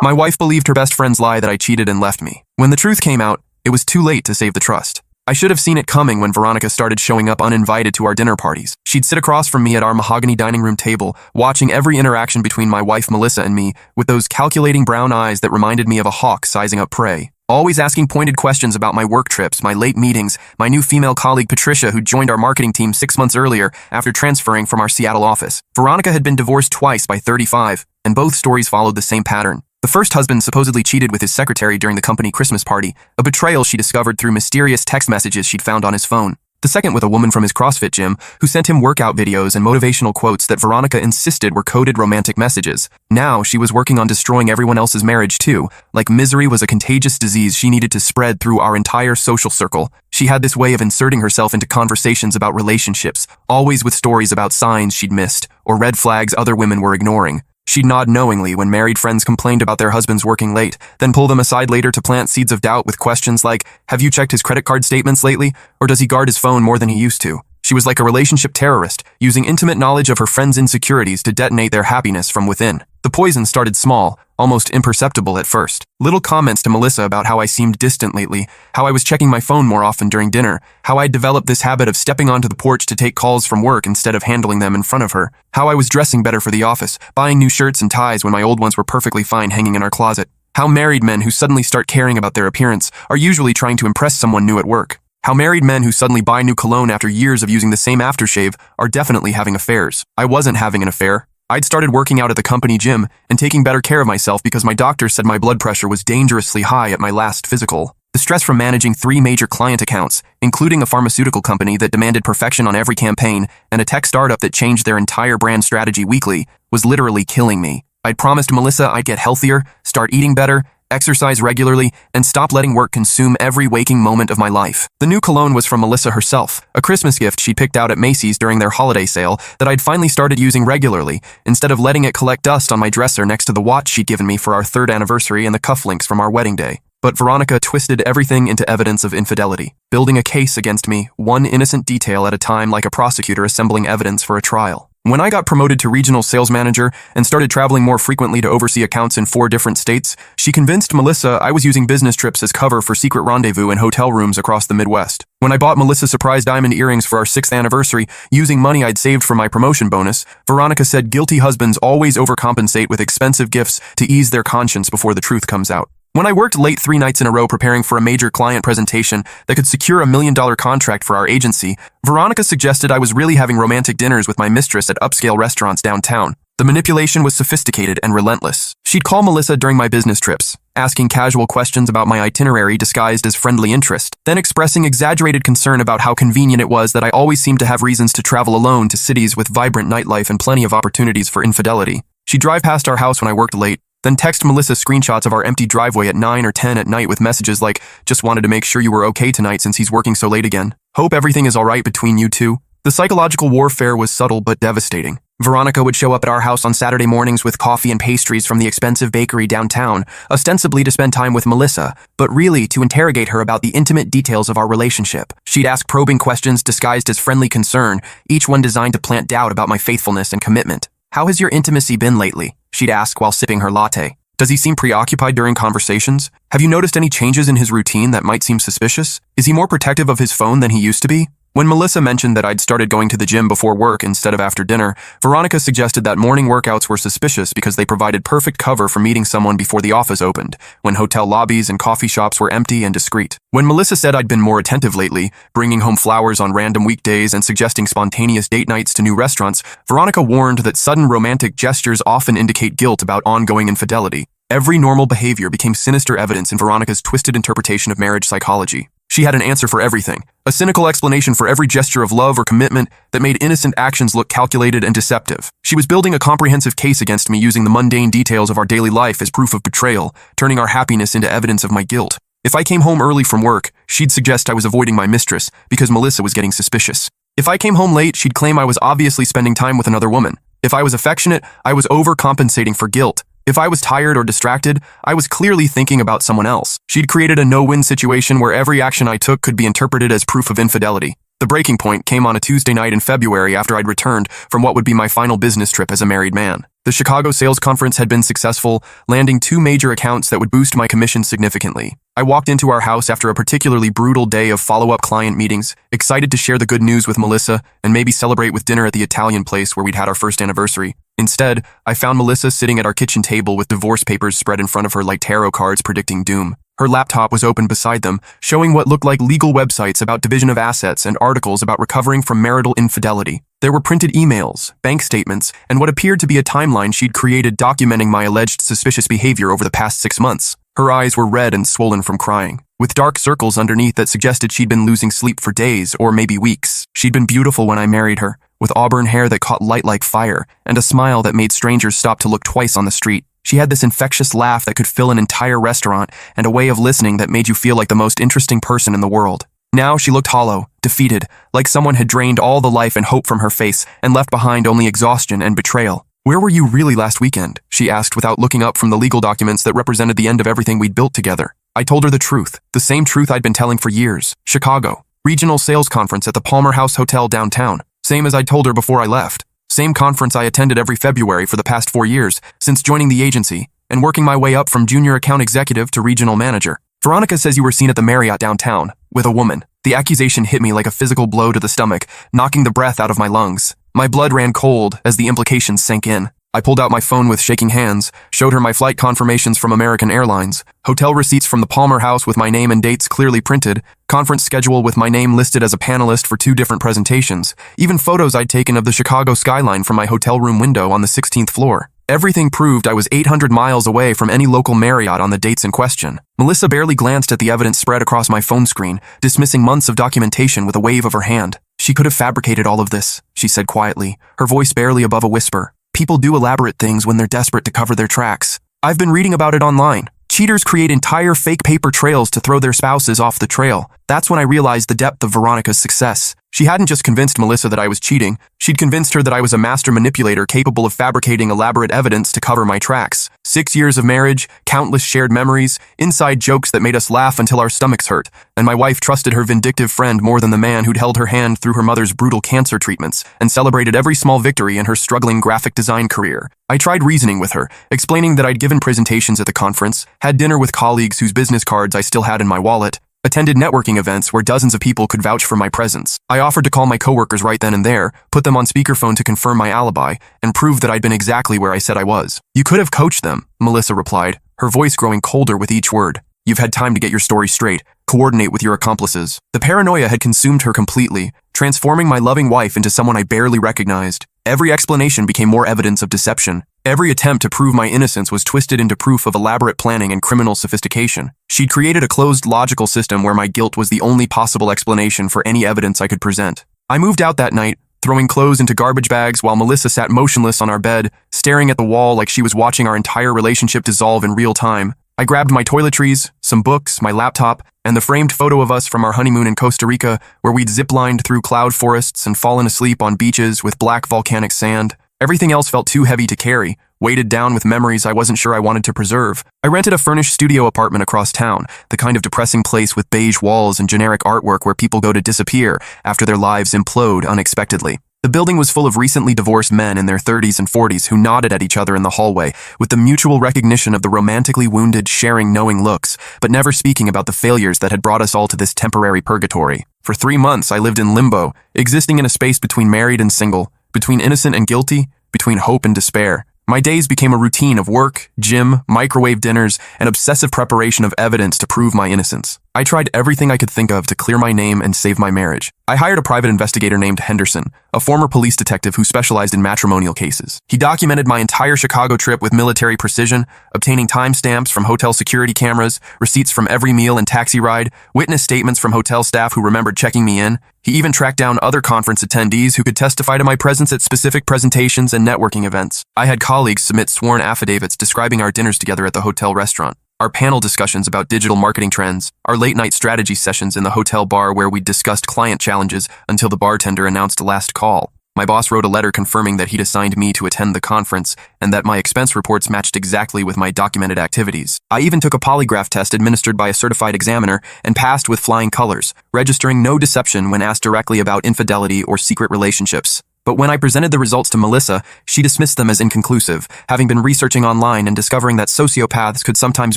My wife believed her best friend's lie that I cheated and left me. When the truth came out, it was too late to save the trust. I should have seen it coming when Veronica started showing up uninvited to our dinner parties. She'd sit across from me at our mahogany dining room table, watching every interaction between my wife Melissa and me with those calculating brown eyes that reminded me of a hawk sizing up prey. Always asking pointed questions about my work trips, my late meetings, my new female colleague Patricia who joined our marketing team 6 months earlier after transferring from our Seattle office. Veronica had been divorced twice by 35, and both stories followed the same pattern. The first husband supposedly cheated with his secretary during the company Christmas party, a betrayal she discovered through mysterious text messages she'd found on his phone. The second with a woman from his CrossFit gym who sent him workout videos and motivational quotes that Veronica insisted were coded romantic messages. Now she was working on destroying everyone else's marriage too, like misery was a contagious disease she needed to spread through our entire social circle. She had this way of inserting herself into conversations about relationships, always with stories about signs she'd missed or red flags other women were ignoring. She'd nod knowingly when married friends complained about their husbands working late, then pull them aside later to plant seeds of doubt with questions like, have you checked his credit card statements lately? Or does he guard his phone more than he used to? She was like a relationship terrorist, using intimate knowledge of her friends' insecurities to detonate their happiness from within. The poison started small, almost imperceptible at first. Little comments to Melissa about how I seemed distant lately, how I was checking my phone more often during dinner, how I'd developed this habit of stepping onto the porch to take calls from work instead of handling them in front of her, how I was dressing better for the office, buying new shirts and ties when my old ones were perfectly fine hanging in our closet, how married men who suddenly start caring about their appearance are usually trying to impress someone new at work. How married men who suddenly buy new cologne after years of using the same aftershave are definitely having affairs. I wasn't having an affair. I'd started working out at the company gym and taking better care of myself because my doctor said my blood pressure was dangerously high at my last physical. The stress from managing 3 major client accounts, including a pharmaceutical company that demanded perfection on every campaign and a tech startup that changed their entire brand strategy weekly, was literally killing me. I'd promised Melissa I'd get healthier, start eating better, exercise regularly, and stop letting work consume every waking moment of my life. The new cologne was from Melissa herself, a Christmas gift she'd picked out at Macy's during their holiday sale that I'd finally started using regularly, instead of letting it collect dust on my dresser next to the watch she'd given me for our 3rd anniversary and the cufflinks from our wedding day. But Veronica twisted everything into evidence of infidelity, building a case against me, one innocent detail at a time like a prosecutor assembling evidence for a trial. When I got promoted to regional sales manager and started traveling more frequently to oversee accounts in 4 different states, she convinced Melissa I was using business trips as cover for secret rendezvous in hotel rooms across the Midwest. When I bought Melissa surprise diamond earrings for our 6th anniversary using money I'd saved from my promotion bonus, Veronica said guilty husbands always overcompensate with expensive gifts to ease their conscience before the truth comes out. When I worked late 3 nights in a row preparing for a major client presentation that could secure $1 million contract for our agency, Veronica suggested I was really having romantic dinners with my mistress at upscale restaurants downtown. The manipulation was sophisticated and relentless. She'd call Melissa during my business trips, asking casual questions about my itinerary disguised as friendly interest, then expressing exaggerated concern about how convenient it was that I always seemed to have reasons to travel alone to cities with vibrant nightlife and plenty of opportunities for infidelity. She'd drive past our house when I worked late, then text Melissa screenshots of our empty driveway at 9 or 10 at night with messages like, just wanted to make sure you were okay tonight since he's working so late again. Hope everything is alright between you two. The psychological warfare was subtle but devastating. Veronica would show up at our house on Saturday mornings with coffee and pastries from the expensive bakery downtown, ostensibly to spend time with Melissa, but really to interrogate her about the intimate details of our relationship. She'd ask probing questions disguised as friendly concern, each one designed to plant doubt about my faithfulness and commitment. How has your intimacy been lately? She'd ask while sipping her latte. Does he seem preoccupied during conversations? Have you noticed any changes in his routine that might seem suspicious? Is he more protective of his phone than he used to be? When Melissa mentioned that I'd started going to the gym before work instead of after dinner, Veronica suggested that morning workouts were suspicious because they provided perfect cover for meeting someone before the office opened, when hotel lobbies and coffee shops were empty and discreet. When Melissa said I'd been more attentive lately, bringing home flowers on random weekdays and suggesting spontaneous date nights to new restaurants, Veronica warned that sudden romantic gestures often indicate guilt about ongoing infidelity. Every normal behavior became sinister evidence in Veronica's twisted interpretation of marriage psychology. She had an answer for everything, a cynical explanation for every gesture of love or commitment that made innocent actions look calculated and deceptive. She was building a comprehensive case against me using the mundane details of our daily life as proof of betrayal, turning our happiness into evidence of my guilt. If I came home early from work, she'd suggest I was avoiding my mistress because Melissa was getting suspicious. If I came home late, she'd claim I was obviously spending time with another woman. If I was affectionate, I was overcompensating for guilt. If I was tired or distracted, I was clearly thinking about someone else. She'd created a no-win situation where every action I took could be interpreted as proof of infidelity. The breaking point came on a Tuesday night in February after I'd returned from what would be my final business trip as a married man. The Chicago sales conference had been successful, landing 2 major accounts that would boost my commission significantly. I walked into our house after a particularly brutal day of follow-up client meetings, excited to share the good news with Melissa and maybe celebrate with dinner at the Italian place where we'd had our first anniversary. Instead, I found Melissa sitting at our kitchen table with divorce papers spread in front of her like tarot cards predicting doom. Her laptop was open beside them, showing what looked like legal websites about division of assets and articles about recovering from marital infidelity. There were printed emails, bank statements, and what appeared to be a timeline she'd created documenting my alleged suspicious behavior over the past 6 months. Her eyes were red and swollen from crying, with dark circles underneath that suggested she'd been losing sleep for days or maybe weeks. She'd been beautiful when I married her, with auburn hair that caught light like fire and a smile that made strangers stop to look twice on the street. She had this infectious laugh that could fill an entire restaurant and a way of listening that made you feel like the most interesting person in the world. Now she looked hollow, defeated, like someone had drained all the life and hope from her face and left behind only exhaustion and betrayal. "Where were you really last weekend?" she asked without looking up from the legal documents that represented the end of everything we'd built together. I told her the truth, the same truth I'd been telling for years. Chicago. Regional sales conference at the Palmer House Hotel downtown. Same as I'd told her before I left. Same conference I attended every February for the past 4 years, since joining the agency, and working my way up from junior account executive to regional manager. "Veronica says you were seen at the Marriott downtown, with a woman." The accusation hit me like a physical blow to the stomach, knocking the breath out of my lungs. My blood ran cold as the implications sank in. I pulled out my phone with shaking hands, showed her my flight confirmations from American Airlines, hotel receipts from the Palmer House with my name and dates clearly printed, conference schedule with my name listed as a panelist for 2 different presentations, even photos I'd taken of the Chicago skyline from my hotel room window on the 16th floor. Everything proved I was 800 miles away from any local Marriott on the dates in question. Melissa barely glanced at the evidence spread across my phone screen, dismissing months of documentation with a wave of her hand. "She could have fabricated all of this," she said quietly, her voice barely above a whisper. "People do elaborate things when they're desperate to cover their tracks. I've been reading about it online. Cheaters create entire fake paper trails to throw their spouses off the trail. That's when I realized the depth of Veronica's success. She hadn't just convinced Melissa that I was cheating, she'd convinced her that I was a master manipulator capable of fabricating elaborate evidence to cover my tracks. 6 years of marriage, countless shared memories, inside jokes that made us laugh until our stomachs hurt, and my wife trusted her vindictive friend more than the man who'd held her hand through her mother's brutal cancer treatments and celebrated every small victory in her struggling graphic design career. I tried reasoning with her, explaining that I'd given presentations at the conference, had dinner with colleagues whose business cards I still had in my wallet, attended networking events where dozens of people could vouch for my presence. I offered to call my coworkers right then and there, put them on speakerphone to confirm my alibi, and prove that I'd been exactly where I said I was. "You could have coached them," Melissa replied, her voice growing colder with each word. "You've had time to get your story straight, coordinate with your accomplices." The paranoia had consumed her completely, transforming my loving wife into someone I barely recognized. Every explanation became more evidence of deception. Every attempt to prove my innocence was twisted into proof of elaborate planning and criminal sophistication. She'd created a closed logical system where my guilt was the only possible explanation for any evidence I could present. I moved out that night, throwing clothes into garbage bags while Melissa sat motionless on our bed, staring at the wall like she was watching our entire relationship dissolve in real time. I grabbed my toiletries, some books, my laptop, and the framed photo of us from our honeymoon in Costa Rica, where we'd ziplined through cloud forests and fallen asleep on beaches with black volcanic sand. Everything else felt too heavy to carry, weighted down with memories I wasn't sure I wanted to preserve. I rented a furnished studio apartment across town, the kind of depressing place with beige walls and generic artwork where people go to disappear after their lives implode unexpectedly. The building was full of recently divorced men in their 30s and 40s who nodded at each other in the hallway, with the mutual recognition of the romantically wounded sharing knowing looks, but never speaking about the failures that had brought us all to this temporary purgatory. For 3 months, I lived in limbo, existing in a space between married and single, between innocent and guilty, between hope and despair. My days became a routine of work, gym, microwave dinners, and obsessive preparation of evidence to prove my innocence. I tried everything I could think of to clear my name and save my marriage. I hired a private investigator named Henderson, a former police detective who specialized in matrimonial cases. He documented my entire Chicago trip with military precision, obtaining timestamps from hotel security cameras, receipts from every meal and taxi ride, witness statements from hotel staff who remembered checking me in. He even tracked down other conference attendees who could testify to my presence at specific presentations and networking events. I had colleagues submit sworn affidavits describing our dinners together at the hotel restaurant, our panel discussions about digital marketing trends, our late-night strategy sessions in the hotel bar where we discussed client challenges until the bartender announced last call. My boss wrote a letter confirming that he'd assigned me to attend the conference and that my expense reports matched exactly with my documented activities. I even took a polygraph test administered by a certified examiner and passed with flying colors, registering no deception when asked directly about infidelity or secret relationships. But when I presented the results to Melissa, she dismissed them as inconclusive, having been researching online and discovering that sociopaths could sometimes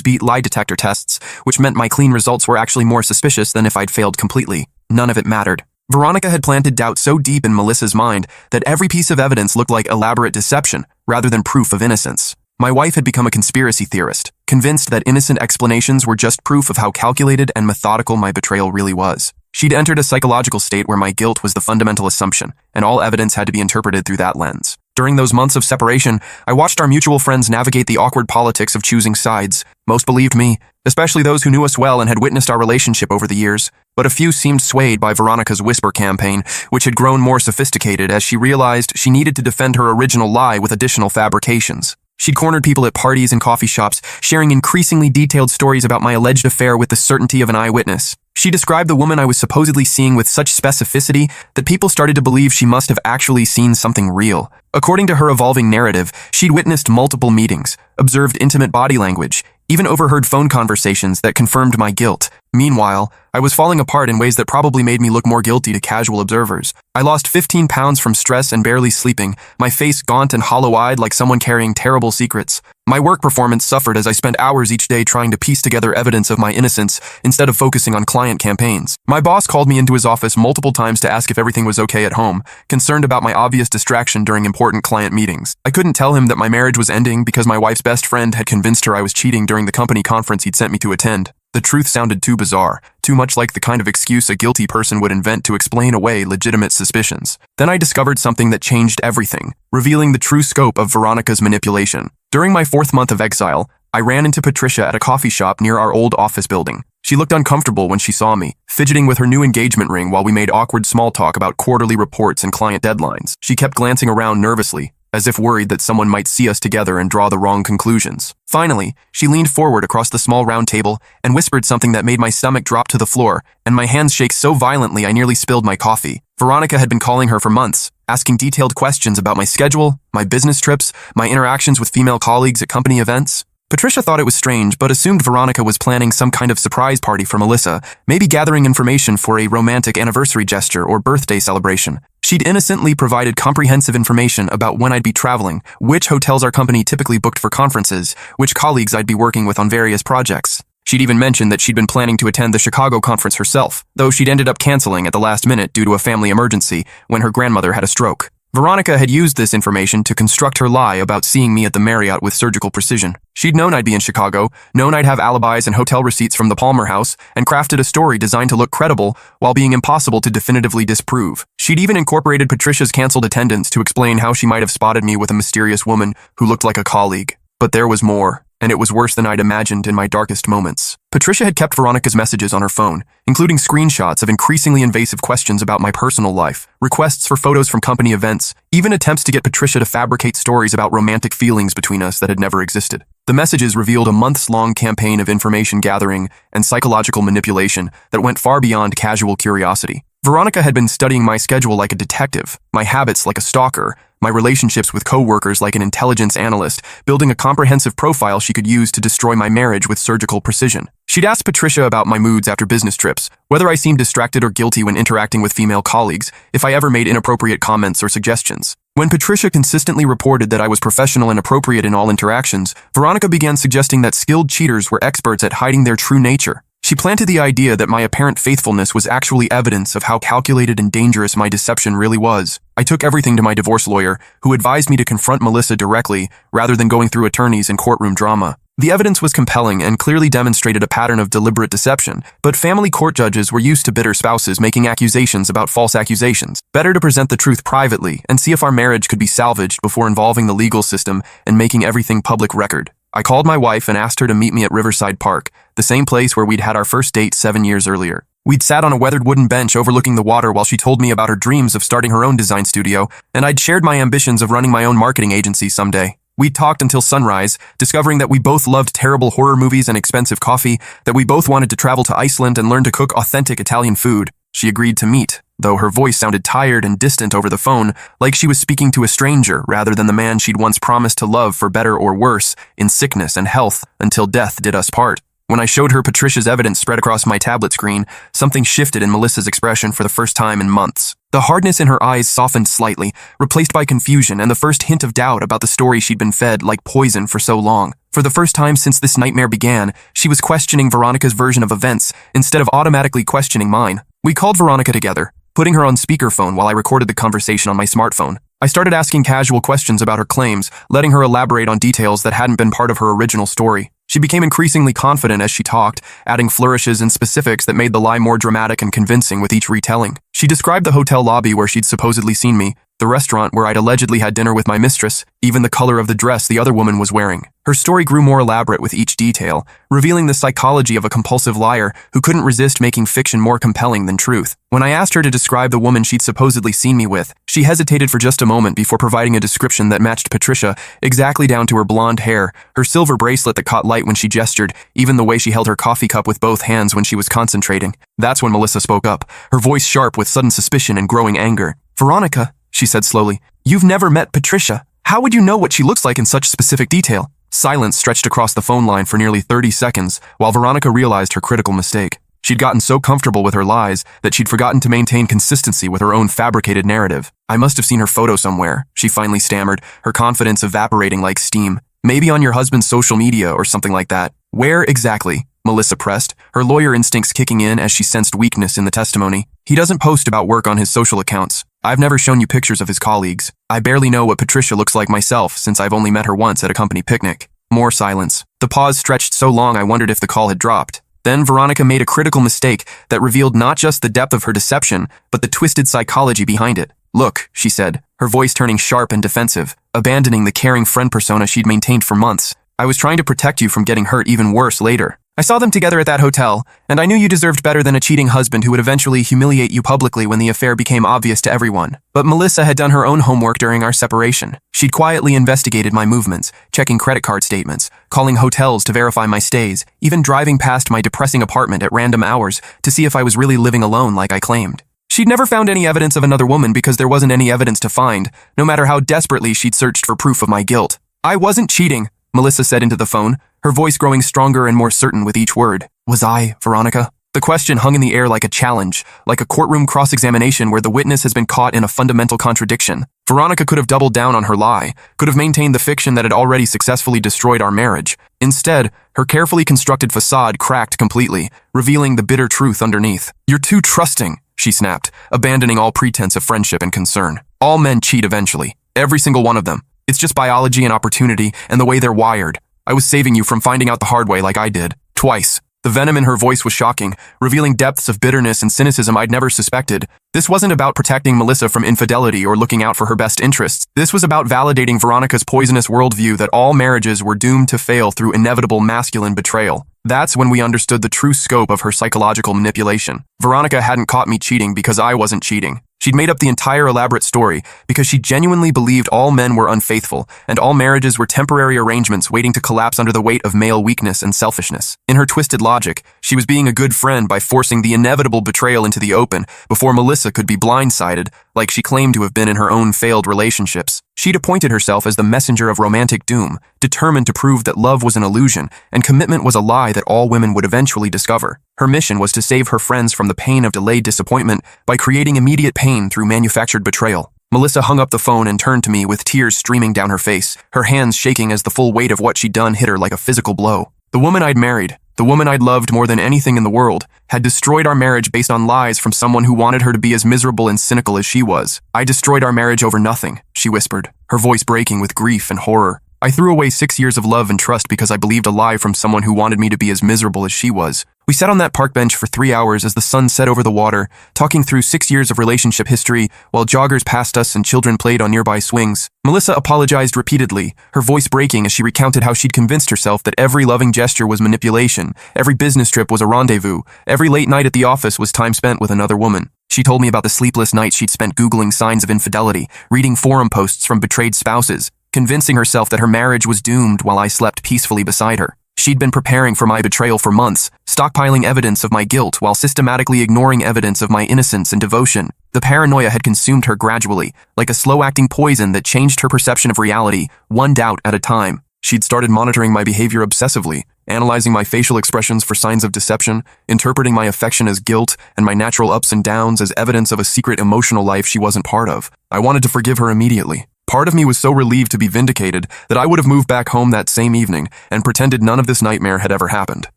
beat lie detector tests, which meant my clean results were actually more suspicious than if I'd failed completely. None of it mattered. Veronica had planted doubt so deep in Melissa's mind that every piece of evidence looked like elaborate deception rather than proof of innocence. My wife had become a conspiracy theorist, convinced that innocent explanations were just proof of how calculated and methodical my betrayal really was. She'd entered a psychological state where my guilt was the fundamental assumption, and all evidence had to be interpreted through that lens. During those months of separation, I watched our mutual friends navigate the awkward politics of choosing sides. Most believed me, especially those who knew us well and had witnessed our relationship over the years. But a few seemed swayed by Veronica's whisper campaign, which had grown more sophisticated as she realized she needed to defend her original lie with additional fabrications. She'd cornered people at parties and coffee shops, sharing increasingly detailed stories about my alleged affair with the certainty of an eyewitness. She described the woman I was supposedly seeing with such specificity that people started to believe she must have actually seen something real. According to her evolving narrative, she'd witnessed multiple meetings, observed intimate body language, even overheard phone conversations that confirmed my guilt. Meanwhile, I was falling apart in ways that probably made me look more guilty to casual observers. I lost 15 pounds from stress and barely sleeping, my face gaunt and hollow-eyed like someone carrying terrible secrets. My work performance suffered as I spent hours each day trying to piece together evidence of my innocence instead of focusing on client campaigns. My boss called me into his office multiple times to ask if everything was okay at home, concerned about my obvious distraction during important client meetings. I couldn't tell him that my marriage was ending because my wife's best friend had convinced her I was cheating during the company conference he'd sent me to attend. The truth sounded too bizarre, too much like the kind of excuse a guilty person would invent to explain away legitimate suspicions. Then I discovered something that changed everything, revealing the true scope of Veronica's manipulation. During my 4th month of exile, I ran into Patricia at a coffee shop near our old office building. She looked uncomfortable when she saw me, fidgeting with her new engagement ring while we made awkward small talk about quarterly reports and client deadlines. She kept glancing around nervously, as if worried that someone might see us together and draw the wrong conclusions. Finally, she leaned forward across the small round table and whispered something that made my stomach drop to the floor, and my hands shake so violently I nearly spilled my coffee. Veronica had been calling her for months, asking detailed questions about my schedule, my business trips, my interactions with female colleagues at company events. Patricia thought it was strange, but assumed Veronica was planning some kind of surprise party for Melissa, maybe gathering information for a romantic anniversary gesture or birthday celebration. She'd innocently provided comprehensive information about when I'd be traveling, which hotels our company typically booked for conferences, which colleagues I'd be working with on various projects. She'd even mentioned that she'd been planning to attend the Chicago conference herself, though she'd ended up canceling at the last minute due to a family emergency when her grandmother had a stroke. Veronica had used this information to construct her lie about seeing me at the Marriott with surgical precision. She'd known I'd be in Chicago, known I'd have alibis and hotel receipts from the Palmer House, and crafted a story designed to look credible while being impossible to definitively disprove. She'd even incorporated Patricia's canceled attendance to explain how she might have spotted me with a mysterious woman who looked like a colleague. But there was more, and it was worse than I'd imagined in my darkest moments. Patricia had kept Veronica's messages on her phone, including screenshots of increasingly invasive questions about my personal life, requests for photos from company events, even attempts to get Patricia to fabricate stories about romantic feelings between us that had never existed. The messages revealed a months-long campaign of information gathering and psychological manipulation that went far beyond casual curiosity. Veronica had been studying my schedule like a detective, my habits like a stalker, my relationships with co-workers like an intelligence analyst, building a comprehensive profile she could use to destroy my marriage with surgical precision. She'd asked Patricia about my moods after business trips, whether I seemed distracted or guilty when interacting with female colleagues, if I ever made inappropriate comments or suggestions. When Patricia consistently reported that I was professional and appropriate in all interactions, Veronica began suggesting that skilled cheaters were experts at hiding their true nature. She planted the idea that my apparent faithfulness was actually evidence of how calculated and dangerous my deception really was. I took everything to my divorce lawyer, who advised me to confront Melissa directly rather than going through attorneys and courtroom drama. The evidence was compelling and clearly demonstrated a pattern of deliberate deception, but family court judges were used to bitter spouses making accusations about false accusations. Better to present the truth privately and see if our marriage could be salvaged before involving the legal system and making everything public record. I called my wife and asked her to meet me at Riverside Park, the same place where we'd had our first date 7 years earlier. We'd sat on a weathered wooden bench overlooking the water while she told me about her dreams of starting her own design studio, and I'd shared my ambitions of running my own marketing agency someday. We'd talked until sunrise, discovering that we both loved terrible horror movies and expensive coffee, that we both wanted to travel to Iceland and learn to cook authentic Italian food. She agreed to meet, though her voice sounded tired and distant over the phone, like she was speaking to a stranger rather than the man she'd once promised to love for better or worse, in sickness and health, until death did us part. When I showed her Patricia's evidence spread across my tablet screen, something shifted in Melissa's expression for the first time in months. The hardness in her eyes softened slightly, replaced by confusion and the first hint of doubt about the story she'd been fed like poison for so long. For the first time since this nightmare began, she was questioning Veronica's version of events instead of automatically questioning mine. We called Veronica together, putting her on speakerphone while I recorded the conversation on my smartphone. I started asking casual questions about her claims, letting her elaborate on details that hadn't been part of her original story. She became increasingly confident as she talked, adding flourishes and specifics that made the lie more dramatic and convincing with each retelling. She described the hotel lobby where she'd supposedly seen me, the restaurant where I'd allegedly had dinner with my mistress, even the color of the dress the other woman was wearing. Her story grew more elaborate with each detail, revealing the psychology of a compulsive liar who couldn't resist making fiction more compelling than truth. When I asked her to describe the woman she'd supposedly seen me with, she hesitated for just a moment before providing a description that matched Patricia exactly down to her blonde hair, her silver bracelet that caught light when she gestured, even the way she held her coffee cup with both hands when she was concentrating. That's when Melissa spoke up, her voice sharp with sudden suspicion and growing anger. "Veronica," she said slowly, "you've never met Patricia. How would you know what she looks like in such specific detail?" Silence stretched across the phone line for nearly 30 seconds while Veronica realized her critical mistake. She'd gotten so comfortable with her lies that she'd forgotten to maintain consistency with her own fabricated narrative. "I must have seen her photo somewhere," she finally stammered, her confidence evaporating like steam. "Maybe on your husband's social media or something like that." "Where exactly?" Melissa pressed, her lawyer instincts kicking in as she sensed weakness in the testimony. "He doesn't post about work on his social accounts. I've never shown you pictures of his colleagues. I barely know what Patricia looks like myself since I've only met her once at a company picnic." More silence. The pause stretched so long I wondered if the call had dropped. Then Veronica made a critical mistake that revealed not just the depth of her deception, but the twisted psychology behind it. "Look," she said, her voice turning sharp and defensive, abandoning the caring friend persona she'd maintained for months. "I was trying to protect you from getting hurt even worse later. I saw them together at that hotel, and I knew you deserved better than a cheating husband who would eventually humiliate you publicly when the affair became obvious to everyone. But Melissa had done her own homework during our separation. She'd quietly investigated my movements, checking credit card statements, calling hotels to verify my stays, even driving past my depressing apartment at random hours to see if I was really living alone like I claimed. She'd never found any evidence of another woman because there wasn't any evidence to find, no matter how desperately she'd searched for proof of my guilt. I wasn't cheating," Melissa said into the phone, her voice growing stronger and more certain with each word. "Was I, Veronica?" The question hung in the air like a challenge, like a courtroom cross-examination where the witness has been caught in a fundamental contradiction. Veronica could have doubled down on her lie, could have maintained the fiction that had already successfully destroyed our marriage. Instead, her carefully constructed facade cracked completely, revealing the bitter truth underneath. "You're too trusting," she snapped, abandoning all pretense of friendship and concern. "All men cheat eventually. Every single one of them. It's just biology and opportunity and the way they're wired. I was saving you from finding out the hard way like I did. Twice." The venom in her voice was shocking, revealing depths of bitterness and cynicism I'd never suspected. This wasn't about protecting Melissa from infidelity or looking out for her best interests. This was about validating Veronica's poisonous worldview that all marriages were doomed to fail through inevitable masculine betrayal. That's when we understood the true scope of her psychological manipulation. Veronica hadn't caught me cheating because I wasn't cheating. She'd made up the entire elaborate story because she genuinely believed all men were unfaithful and all marriages were temporary arrangements waiting to collapse under the weight of male weakness and selfishness. In her twisted logic, she was being a good friend by forcing the inevitable betrayal into the open before Melissa could be blindsided, like she claimed to have been in her own failed relationships. She'd appointed herself as the messenger of romantic doom, determined to prove that love was an illusion and commitment was a lie that all women would eventually discover. Her mission was to save her friends from the pain of delayed disappointment by creating immediate pain through manufactured betrayal. Melissa hung up the phone and turned to me with tears streaming down her face, her hands shaking as the full weight of what she'd done hit her like a physical blow. The woman I'd married, the woman I'd loved more than anything in the world, had destroyed our marriage based on lies from someone who wanted her to be as miserable and cynical as she was. "I destroyed our marriage over nothing," she whispered, her voice breaking with grief and horror. "I threw away 6 years of love and trust because I believed a lie from someone who wanted me to be as miserable as she was." We sat on that park bench for 3 hours as the sun set over the water, talking through 6 years of relationship history while joggers passed us and children played on nearby swings. Melissa apologized repeatedly, her voice breaking as she recounted how she'd convinced herself that every loving gesture was manipulation, every business trip was a rendezvous, every late night at the office was time spent with another woman. She told me about the sleepless nights she'd spent Googling signs of infidelity, reading forum posts from betrayed spouses, convincing herself that her marriage was doomed while I slept peacefully beside her. She'd been preparing for my betrayal for months, stockpiling evidence of my guilt while systematically ignoring evidence of my innocence and devotion. The paranoia had consumed her gradually, like a slow-acting poison that changed her perception of reality, one doubt at a time. She'd started monitoring my behavior obsessively, analyzing my facial expressions for signs of deception, interpreting my affection as guilt and my natural ups and downs as evidence of a secret emotional life she wasn't part of. I wanted to forgive her immediately. Part of me was so relieved to be vindicated that I would have moved back home that same evening and pretended none of this nightmare had ever happened.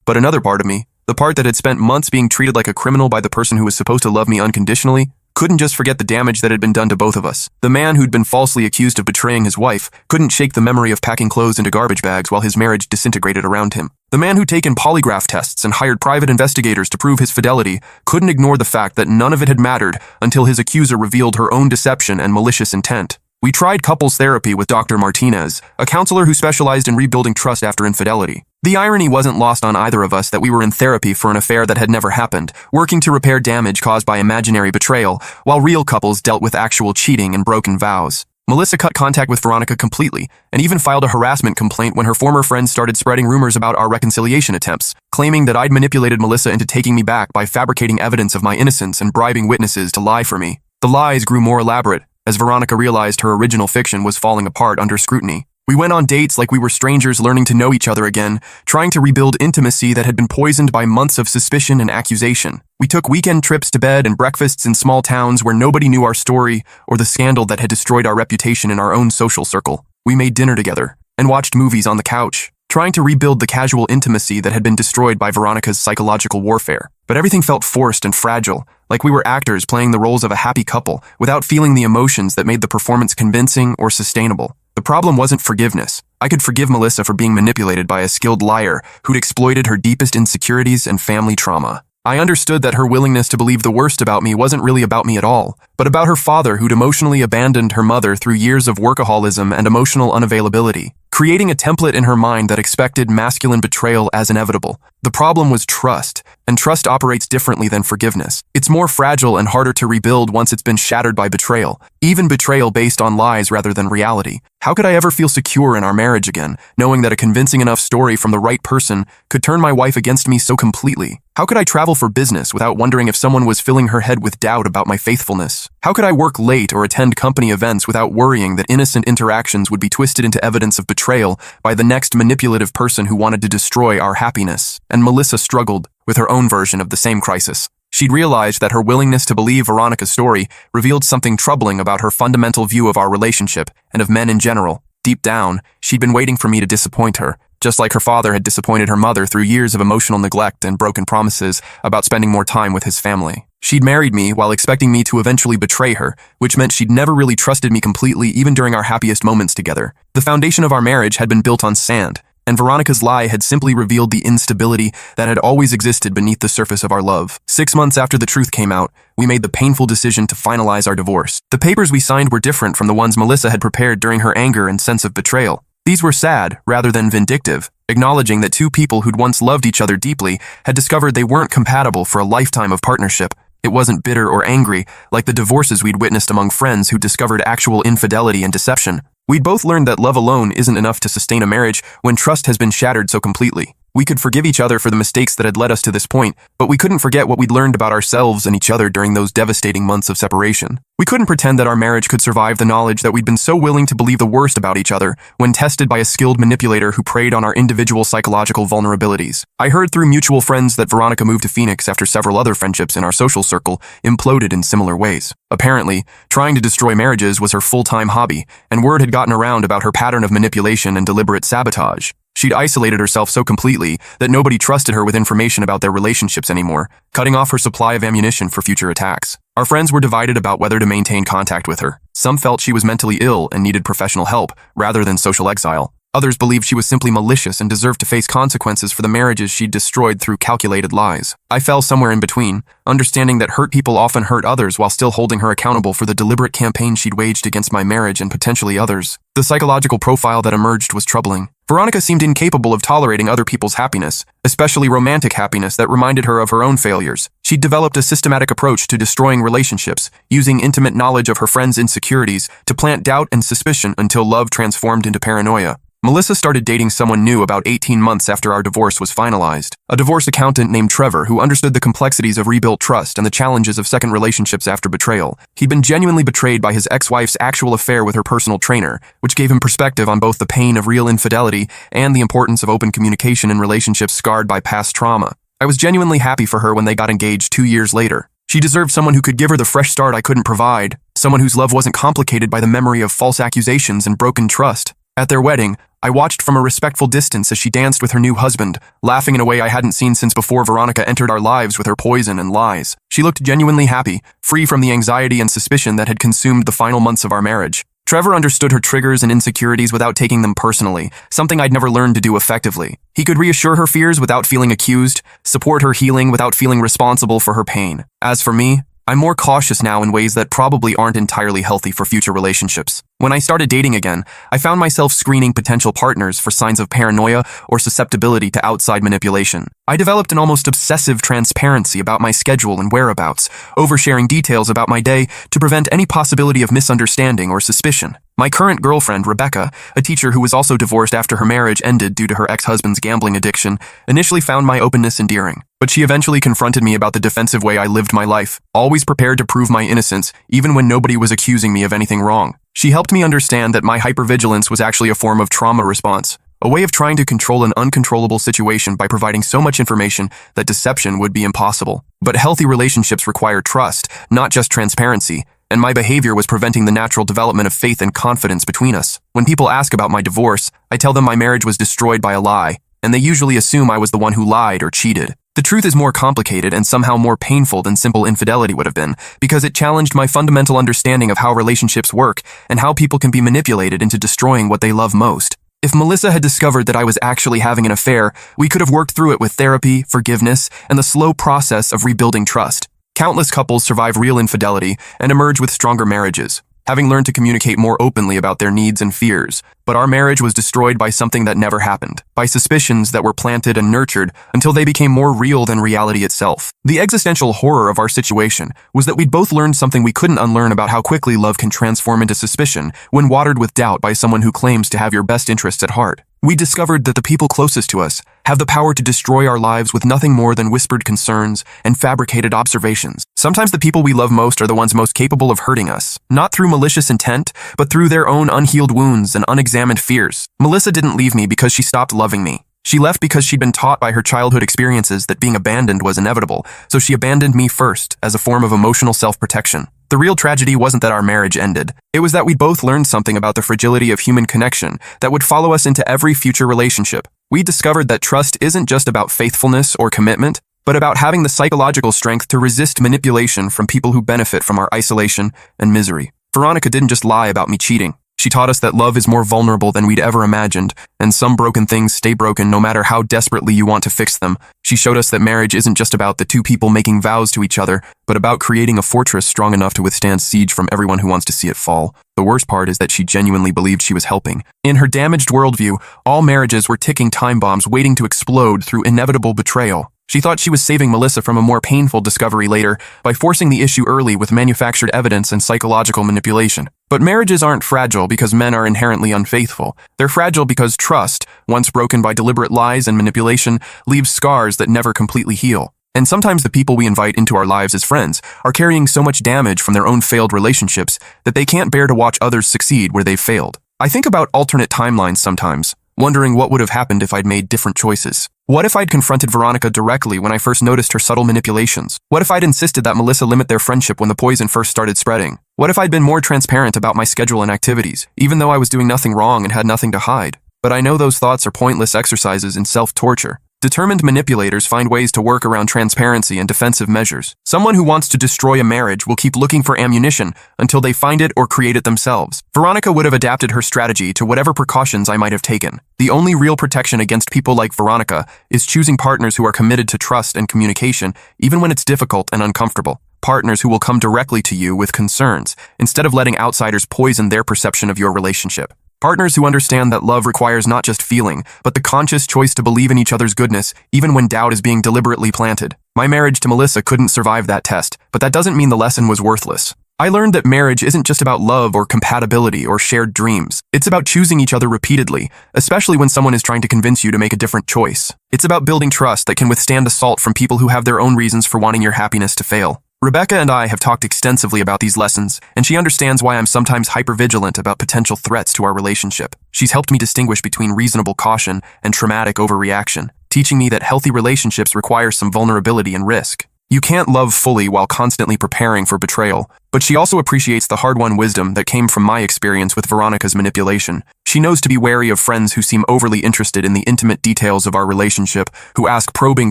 But another part of me, the part that had spent months being treated like a criminal by the person who was supposed to love me unconditionally, couldn't just forget the damage that had been done to both of us. The man who'd been falsely accused of betraying his wife couldn't shake the memory of packing clothes into garbage bags while his marriage disintegrated around him. The man who'd taken polygraph tests and hired private investigators to prove his fidelity couldn't ignore the fact that none of it had mattered until his accuser revealed her own deception and malicious intent. We tried couples therapy with Dr. Martinez, a counselor who specialized in rebuilding trust after infidelity. The irony wasn't lost on either of us that we were in therapy for an affair that had never happened, working to repair damage caused by imaginary betrayal, while real couples dealt with actual cheating and broken vows. Melissa cut contact with Veronica completely, and even filed a harassment complaint when her former friends started spreading rumors about our reconciliation attempts, claiming that I'd manipulated Melissa into taking me back by fabricating evidence of my innocence and bribing witnesses to lie for me. The lies grew more elaborate, as Veronica realized her original fiction was falling apart under scrutiny. We went on dates like we were strangers learning to know each other again, trying to rebuild intimacy that had been poisoned by months of suspicion and accusation. We took weekend trips to bed and breakfasts in small towns where nobody knew our story or the scandal that had destroyed our reputation in our own social circle. We made dinner together and watched movies on the couch, trying to rebuild the casual intimacy that had been destroyed by Veronica's psychological warfare. But everything felt forced and fragile, like we were actors playing the roles of a happy couple without feeling the emotions that made the performance convincing or sustainable. The problem wasn't forgiveness. I could forgive Melissa for being manipulated by a skilled liar who'd exploited her deepest insecurities and family trauma. I understood that her willingness to believe the worst about me wasn't really about me at all, but about her father who'd emotionally abandoned her mother through years of workaholism and emotional unavailability, creating a template in her mind that expected masculine betrayal as inevitable. The problem was trust, and trust operates differently than forgiveness. It's more fragile and harder to rebuild once it's been shattered by betrayal, even betrayal based on lies rather than reality. How could I ever feel secure in our marriage again, knowing that a convincing enough story from the right person could turn my wife against me so completely? How could I travel for business without wondering if someone was filling her head with doubt about my faithfulness? How could I work late or attend company events without worrying that innocent interactions would be twisted into evidence of betrayal by the next manipulative person who wanted to destroy our happiness? And Melissa struggled with her own version of the same crisis. She'd realized that her willingness to believe Veronica's story revealed something troubling about her fundamental view of our relationship and of men in general. Deep down, she'd been waiting for me to disappoint her, just like her father had disappointed her mother through years of emotional neglect and broken promises about spending more time with his family. She'd married me while expecting me to eventually betray her, which meant she'd never really trusted me completely even during our happiest moments together. The foundation of our marriage had been built on sand, and Veronica's lie had simply revealed the instability that had always existed beneath the surface of our love. 6 months after the truth came out, we made the painful decision to finalize our divorce. The papers we signed were different from the ones Melissa had prepared during her anger and sense of betrayal. These were sad, rather than vindictive, acknowledging that two people who'd once loved each other deeply had discovered they weren't compatible for a lifetime of partnership. It wasn't bitter or angry, like the divorces we'd witnessed among friends who discovered actual infidelity and deception. We'd both learned that love alone isn't enough to sustain a marriage when trust has been shattered so completely. We could forgive each other for the mistakes that had led us to this point, but we couldn't forget what we'd learned about ourselves and each other during those devastating months of separation. We couldn't pretend that our marriage could survive the knowledge that we'd been so willing to believe the worst about each other when tested by a skilled manipulator who preyed on our individual psychological vulnerabilities. I heard through mutual friends that Veronica moved to Phoenix after several other friendships in our social circle imploded in similar ways. Apparently, trying to destroy marriages was her full-time hobby, and word had gotten around about her pattern of manipulation and deliberate sabotage. She'd isolated herself so completely that nobody trusted her with information about their relationships anymore, cutting off her supply of ammunition for future attacks. Our friends were divided about whether to maintain contact with her. Some felt she was mentally ill and needed professional help, rather than social exile. Others believed she was simply malicious and deserved to face consequences for the marriages she'd destroyed through calculated lies. I fell somewhere in between, understanding that hurt people often hurt others while still holding her accountable for the deliberate campaign she'd waged against my marriage and potentially others. The psychological profile that emerged was troubling. Veronica seemed incapable of tolerating other people's happiness, especially romantic happiness that reminded her of her own failures. She'd developed a systematic approach to destroying relationships, using intimate knowledge of her friends' insecurities to plant doubt and suspicion until love transformed into paranoia. Melissa started dating someone new about 18 months after our divorce was finalized. A divorce accountant named Trevor who understood the complexities of rebuilt trust and the challenges of second relationships after betrayal. He'd been genuinely betrayed by his ex-wife's actual affair with her personal trainer, which gave him perspective on both the pain of real infidelity and the importance of open communication in relationships scarred by past trauma. I was genuinely happy for her when they got engaged 2 years later. She deserved someone who could give her the fresh start I couldn't provide, someone whose love wasn't complicated by the memory of false accusations and broken trust. At their wedding, I watched from a respectful distance as she danced with her new husband, laughing in a way I hadn't seen since before Veronica entered our lives with her poison and lies. She looked genuinely happy, free from the anxiety and suspicion that had consumed the final months of our marriage. Trevor understood her triggers and insecurities without taking them personally, something I'd never learned to do effectively. He could reassure her fears without feeling accused, support her healing without feeling responsible for her pain. As for me, I'm more cautious now in ways that probably aren't entirely healthy for future relationships. When I started dating again, I found myself screening potential partners for signs of paranoia or susceptibility to outside manipulation. I developed an almost obsessive transparency about my schedule and whereabouts, oversharing details about my day to prevent any possibility of misunderstanding or suspicion. My current girlfriend, Rebecca, a teacher who was also divorced after her marriage ended due to her ex-husband's gambling addiction, initially found my openness endearing. But she eventually confronted me about the defensive way I lived my life, always prepared to prove my innocence, even when nobody was accusing me of anything wrong. She helped me understand that my hypervigilance was actually a form of trauma response, a way of trying to control an uncontrollable situation by providing so much information that deception would be impossible. But healthy relationships require trust, not just transparency, and my behavior was preventing the natural development of faith and confidence between us. When people ask about my divorce, I tell them my marriage was destroyed by a lie, and they usually assume I was the one who lied or cheated. The truth is more complicated and somehow more painful than simple infidelity would have been, because it challenged my fundamental understanding of how relationships work and how people can be manipulated into destroying what they love most. If Melissa had discovered that I was actually having an affair, we could have worked through it with therapy, forgiveness, and the slow process of rebuilding trust. Countless couples survive real infidelity and emerge with stronger marriages, having learned to communicate more openly about their needs and fears. But our marriage was destroyed by something that never happened, by suspicions that were planted and nurtured until they became more real than reality itself. The existential horror of our situation was that we'd both learned something we couldn't unlearn about how quickly love can transform into suspicion when watered with doubt by someone who claims to have your best interests at heart. We discovered that the people closest to us have the power to destroy our lives with nothing more than whispered concerns and fabricated observations. Sometimes the people we love most are the ones most capable of hurting us, not through malicious intent, but through their own unhealed wounds and unexamined fears. Melissa didn't leave me because she stopped loving me. She left because she'd been taught by her childhood experiences that being abandoned was inevitable, so she abandoned me first as a form of emotional self-protection. The real tragedy wasn't that our marriage ended. It was that we both learned something about the fragility of human connection that would follow us into every future relationship. We discovered that trust isn't just about faithfulness or commitment, but about having the psychological strength to resist manipulation from people who benefit from our isolation and misery. Veronica didn't just lie about me cheating. She taught us that love is more vulnerable than we'd ever imagined, and some broken things stay broken no matter how desperately you want to fix them. She showed us that marriage isn't just about the two people making vows to each other, but about creating a fortress strong enough to withstand siege from everyone who wants to see it fall. The worst part is that she genuinely believed she was helping. In her damaged worldview, all marriages were ticking time bombs waiting to explode through inevitable betrayal. She thought she was saving Melissa from a more painful discovery later by forcing the issue early with manufactured evidence and psychological manipulation. But marriages aren't fragile because men are inherently unfaithful. They're fragile because trust, once broken by deliberate lies and manipulation, leaves scars that never completely heal. And sometimes the people we invite into our lives as friends are carrying so much damage from their own failed relationships that they can't bear to watch others succeed where they've failed. I think about alternate timelines sometimes, wondering what would have happened if I'd made different choices. What if I'd confronted Veronica directly when I first noticed her subtle manipulations? What if I'd insisted that Melissa limit their friendship when the poison first started spreading? What if I'd been more transparent about my schedule and activities, even though I was doing nothing wrong and had nothing to hide? But I know those thoughts are pointless exercises in self-torture. Determined manipulators find ways to work around transparency and defensive measures. Someone who wants to destroy a marriage will keep looking for ammunition until they find it or create it themselves. Veronica would have adapted her strategy to whatever precautions I might have taken. The only real protection against people like Veronica is choosing partners who are committed to trust and communication, even when it's difficult and uncomfortable. Partners who will come directly to you with concerns, instead of letting outsiders poison their perception of your relationship. Partners who understand that love requires not just feeling, but the conscious choice to believe in each other's goodness, even when doubt is being deliberately planted. My marriage to Melissa couldn't survive that test, but that doesn't mean the lesson was worthless. I learned that marriage isn't just about love or compatibility or shared dreams. It's about choosing each other repeatedly, especially when someone is trying to convince you to make a different choice. It's about building trust that can withstand assault from people who have their own reasons for wanting your happiness to fail. Rebecca and I have talked extensively about these lessons, and she understands why I'm sometimes hypervigilant about potential threats to our relationship. She's helped me distinguish between reasonable caution and traumatic overreaction, teaching me that healthy relationships require some vulnerability and risk. You can't love fully while constantly preparing for betrayal, but she also appreciates the hard-won wisdom that came from my experience with Veronica's manipulation. She knows to be wary of friends who seem overly interested in the intimate details of our relationship, who ask probing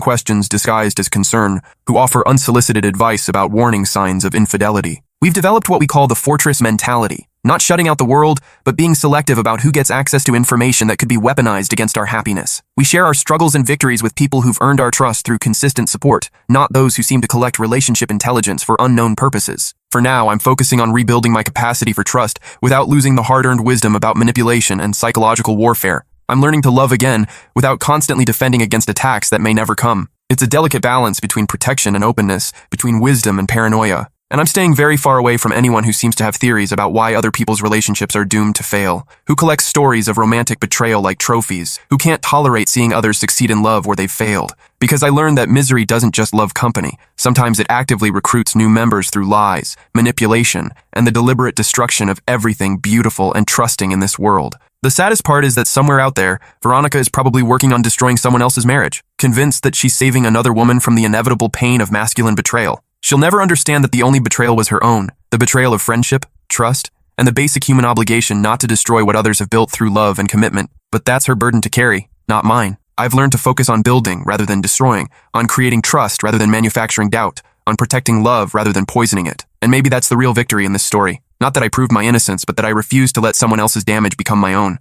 questions disguised as concern, who offer unsolicited advice about warning signs of infidelity. We've developed what we call the fortress mentality, not shutting out the world, but being selective about who gets access to information that could be weaponized against our happiness. We share our struggles and victories with people who've earned our trust through consistent support, not those who seem to collect relationship intelligence for unknown purposes. For now, I'm focusing on rebuilding my capacity for trust without losing the hard-earned wisdom about manipulation and psychological warfare. I'm learning to love again without constantly defending against attacks that may never come. It's a delicate balance between protection and openness, between wisdom and paranoia. And I'm staying very far away from anyone who seems to have theories about why other people's relationships are doomed to fail, who collects stories of romantic betrayal like trophies, who can't tolerate seeing others succeed in love where they've failed. Because I learned that misery doesn't just love company. Sometimes it actively recruits new members through lies, manipulation, and the deliberate destruction of everything beautiful and trusting in this world. The saddest part is that somewhere out there, Veronica is probably working on destroying someone else's marriage, convinced that she's saving another woman from the inevitable pain of masculine betrayal. She'll never understand that the only betrayal was her own, the betrayal of friendship, trust, and the basic human obligation not to destroy what others have built through love and commitment. But that's her burden to carry, not mine. I've learned to focus on building rather than destroying, on creating trust rather than manufacturing doubt, on protecting love rather than poisoning it. And maybe that's the real victory in this story. Not that I proved my innocence, but that I refused to let someone else's damage become my own.